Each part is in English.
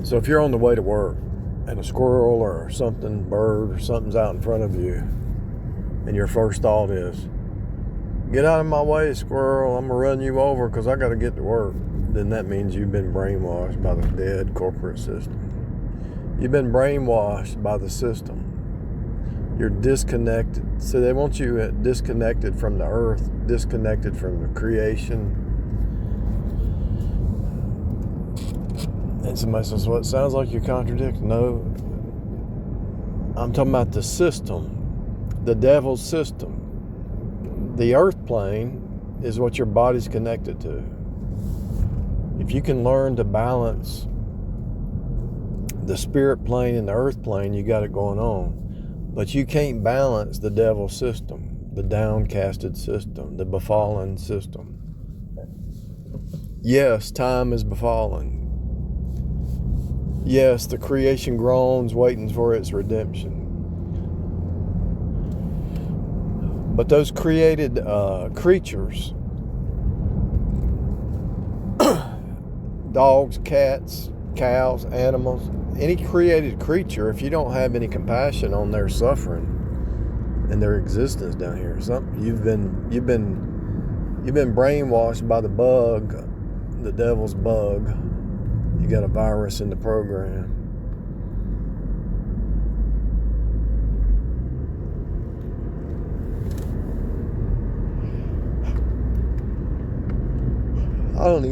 So if you're on the way to work and a squirrel or something, bird or something's out in front of you, and your first thought is, get out of my way, squirrel, I'm going to run you over because I got to get to work, then that means you've been brainwashed by the dead corporate system. You've been brainwashed by the system. You're disconnected. So they want you disconnected from the earth, disconnected from the creation. And somebody says, well, it sounds like you're contradicting. No, I'm talking about the system, the devil's system. The earth plane is what your body's connected to. If you can learn to balance the spirit plane and the earth plane, you got it going on. But you can't balance the devil's system, the downcasted system, the befallen system. Yes, time is befallen. Yes, the creation groans, waiting for its redemption. But those created creatures, dogs, cats, cows, animals, any created creature, if you don't have any compassion on their suffering and their existence down here, you've been brainwashed by the bug, the devil's bug. You got a virus in the program. I don't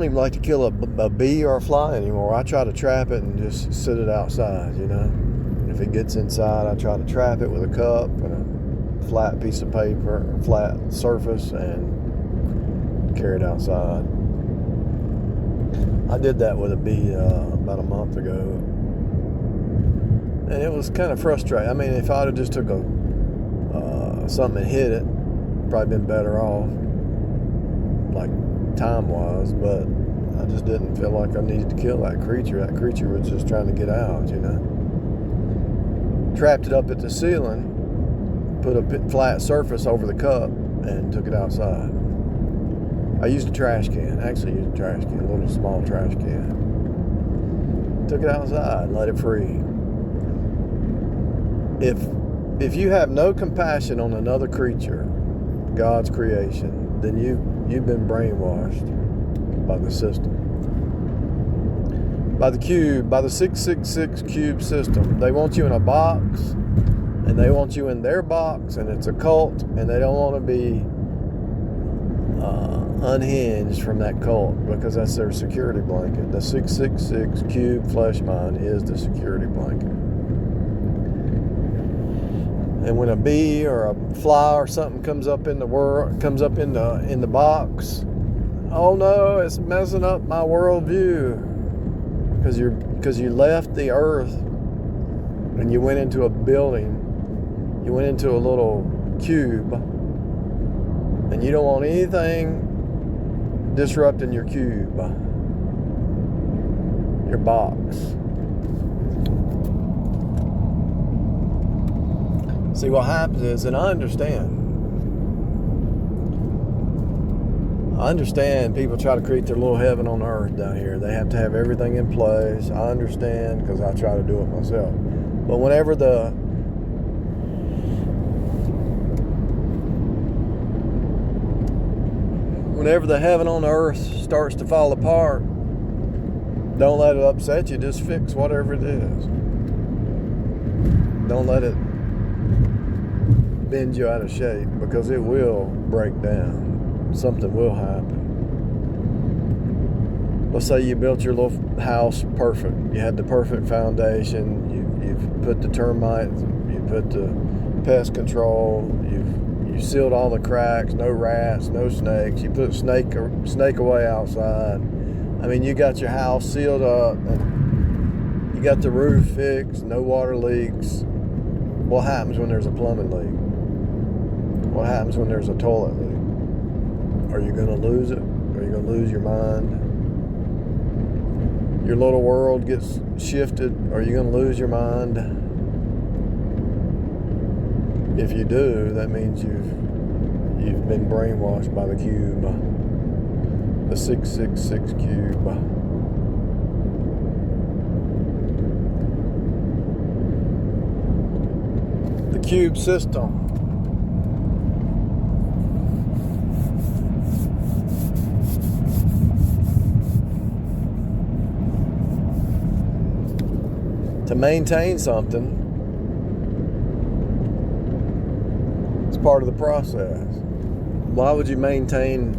even like to kill a bee or a fly anymore. I try to trap it and just sit it outside, you know. And if it gets inside, I try to trap it with a cup and a flat piece of paper, a flat surface, and carry it outside. I did that with a bee about a month ago, and it was kind of frustrating. I mean, if I'd have just took something and hit it, probably been better off, like time-wise, but I just didn't feel like I needed to kill that creature. That creature was just trying to get out, you know. Trapped it up at the ceiling, put a flat surface over the cup, and took it outside. I used a trash can, a little small trash can. Took it outside and let it free. If you have no compassion on another creature, God's creation, then you've been brainwashed by the system. By the cube, by the 666 cube system. They want you in a box, and they want you in their box, and it's a cult, and they don't want to be unhinged from that cult because that's their security blanket. The 666 cube flesh mind is the security blanket. And when a bee or a fly or something comes up in the box, oh no, it's messing up my worldview, because you left the earth and you went into a building, you went into a little cube, and you don't want anything disrupting your cube, your box. See, what happens is, and I understand people try to create their little heaven on earth down here. They have to have everything in place. I understand, because I try to do it myself. But whenever the heaven on earth starts to fall apart, don't let it upset you. Just fix whatever it is. Don't let it bend you out of shape, because it will break down. Something will happen. Let's say you built your little house perfect. You had the perfect foundation. You've put the termites, you put the pest control, you sealed all the cracks, no rats, no snakes. You put snake away outside. I mean, you got your house sealed up, and you got the roof fixed, no water leaks. What happens when there's a plumbing leak? What happens when there's a toilet leak? Are you going to lose it? Are you going to lose your mind? Your little world gets shifted. Are you going to lose your mind? If you do, that means you've been brainwashed by the cube, the 666 cube. cube system. To maintain something, it's part of the process. Why would you maintain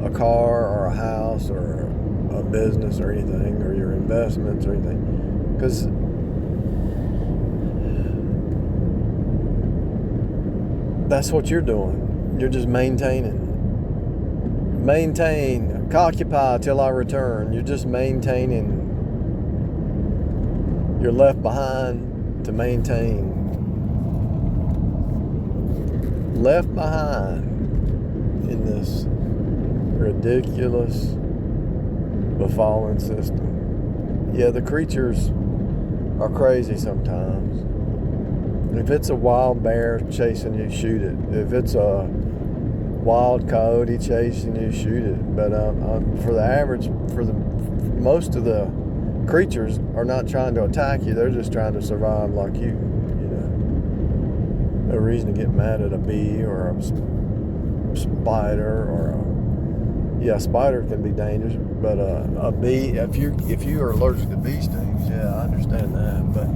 a car or a house or a business or anything, or your investments or anything? Because that's what you're doing. You're just maintaining. Maintain, occupy till I return. You're just maintaining. You're left behind to maintain. Left behind in this ridiculous befallen system. Yeah, the creatures are crazy sometimes. If it's a wild bear chasing you, shoot it. If it's a wild coyote chasing you, shoot it. But for the average, most of the creatures are not trying to attack you. They're just trying to survive like you. No reason to get mad at a bee or a spider or a spider can be dangerous, but a bee, if you are allergic to bee stings, yeah, I understand that, but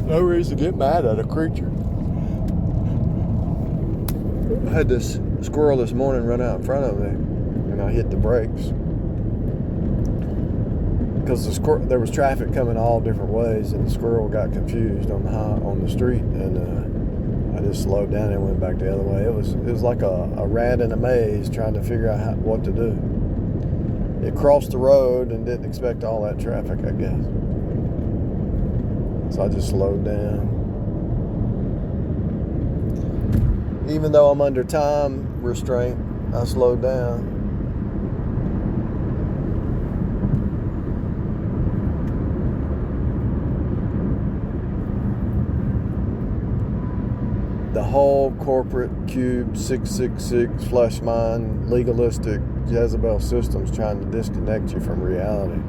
no reason to get mad at a creature. I had this squirrel this morning run out in front of me, and I hit the brakes because there was traffic coming all different ways, and the squirrel got confused on the street, and I just slowed down and went back the other way. It was like a rat in a maze trying to figure out what to do. It crossed the road and didn't expect all that traffic, I guess. So I just slowed down. Even though I'm under time restraint, I slowed down. The whole corporate cube 666 flesh mind legalistic Jezebel system's trying to disconnect you from reality.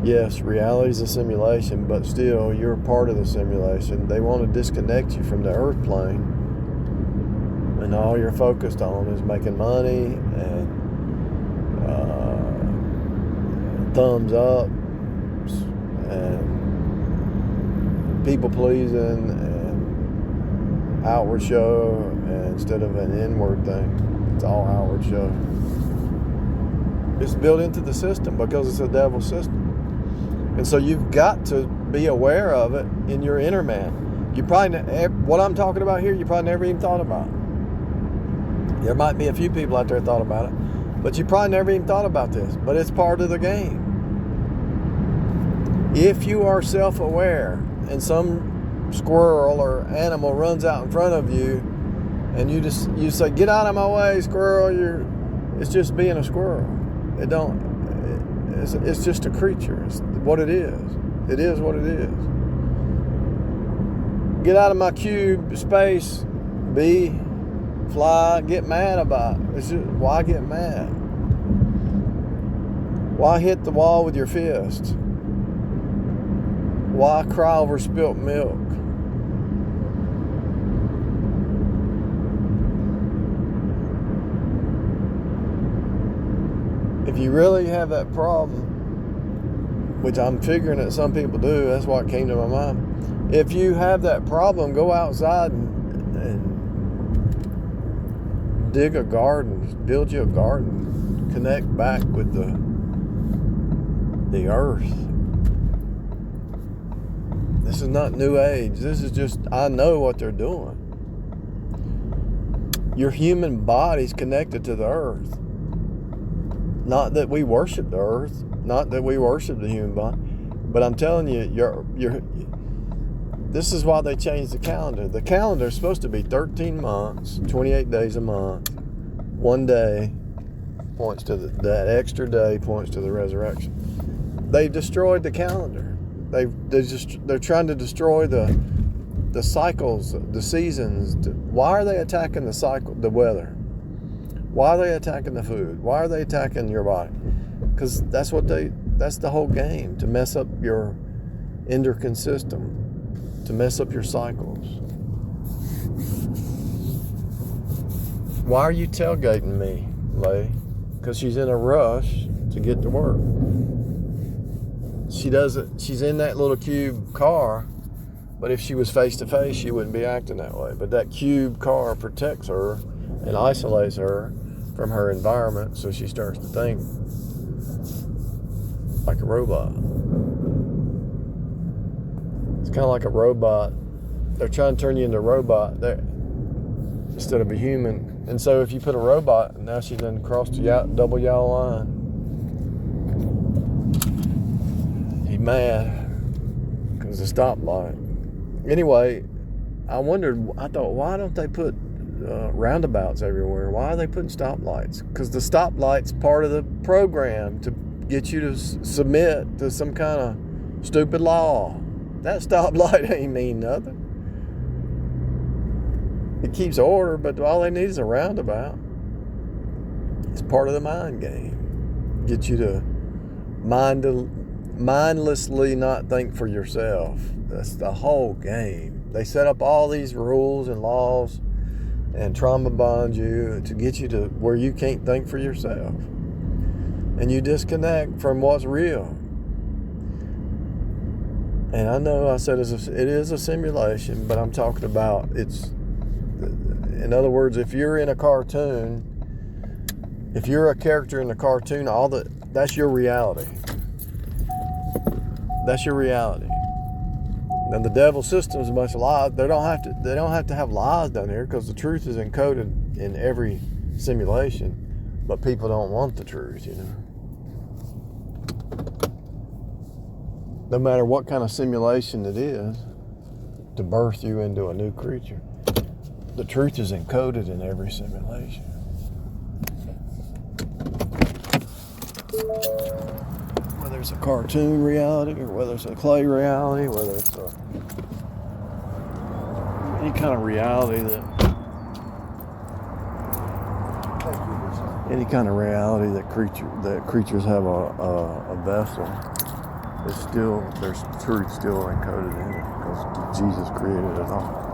Yes, reality is a simulation, but still, you're a part of the simulation. They want to disconnect you from the earth plane, and all you're focused on is making money and thumbs up and people pleasing and outward show instead of an inward thing. It's all outward show. It's built into the system because it's a devil system. And so you've got to be aware of it in your inner man. You probably, what I'm talking about here, you probably never even thought about. There might be a few people out there that thought about it, but you probably never even thought about this. But it's part of the game. If you are self-aware and some squirrel or animal runs out in front of you, and you say, "Get out of my way, squirrel!" It's just being a squirrel. It's just a creature. It's what it is. It is what it is. Get out of my cube space, bee, fly. Get mad about it. It's just, why get mad? Why hit the wall with your fist? Why cry over spilt milk? If you really have that problem, which I'm figuring that some people do, that's what came to my mind. If you have that problem, go outside and dig a garden, build you a garden, connect back with the earth. This is not new age. This is just, I know what they're doing. Your human body's connected to the earth. Not that we worship the earth, not that we worship the human body, but I'm telling you, this is why they changed the calendar. The calendar is supposed to be 13 months, 28 days a month. One day points to that extra day points to the resurrection. They destroyed the calendar. They're trying to destroy the cycles, the seasons. Why are they attacking the cycle, the weather? Why are they attacking the food? Why are they attacking your body? Because that's the whole game, to mess up your endocrine system, to mess up your cycles. Why are you tailgating me, lady? Because she's in a rush to get to work. She's in that little cube car, but if she was face to face, she wouldn't be acting that way. But that cube car protects her and isolates her from her environment, so she starts to think like a robot. It's kind of like a robot. They're trying to turn you into a robot instead of a human. And so if you put a robot, now she's done crossed the double yellow line. He's mad because of the stoplight. Anyway, I thought, why don't they put roundabouts everywhere? Why are they putting stoplights? Because the stoplight's part of the program to get you to submit to some kind of stupid law. That stoplight ain't mean nothing. It keeps order, but all they need is a roundabout. It's part of the mind game. Get you to mindlessly not think for yourself. That's the whole game. They set up all these rules and laws and trauma bond you to get you to where you can't think for yourself. And you disconnect from what's real. And I know I said it is a simulation, but I'm talking about in other words, if you're in a cartoon, if you're a character in the cartoon, that's your reality. That's your reality. Now the devil system's a bunch of lies. They don't have to have lies down here, because the truth is encoded in every simulation, but people don't want the truth, No matter what kind of simulation it is, to birth you into a new creature. The truth is encoded in every simulation. Whether it's a cartoon reality, or whether it's a clay reality, whether it's any kind of reality that creatures have a vessel. There's truth still encoded in it, because Jesus created it all.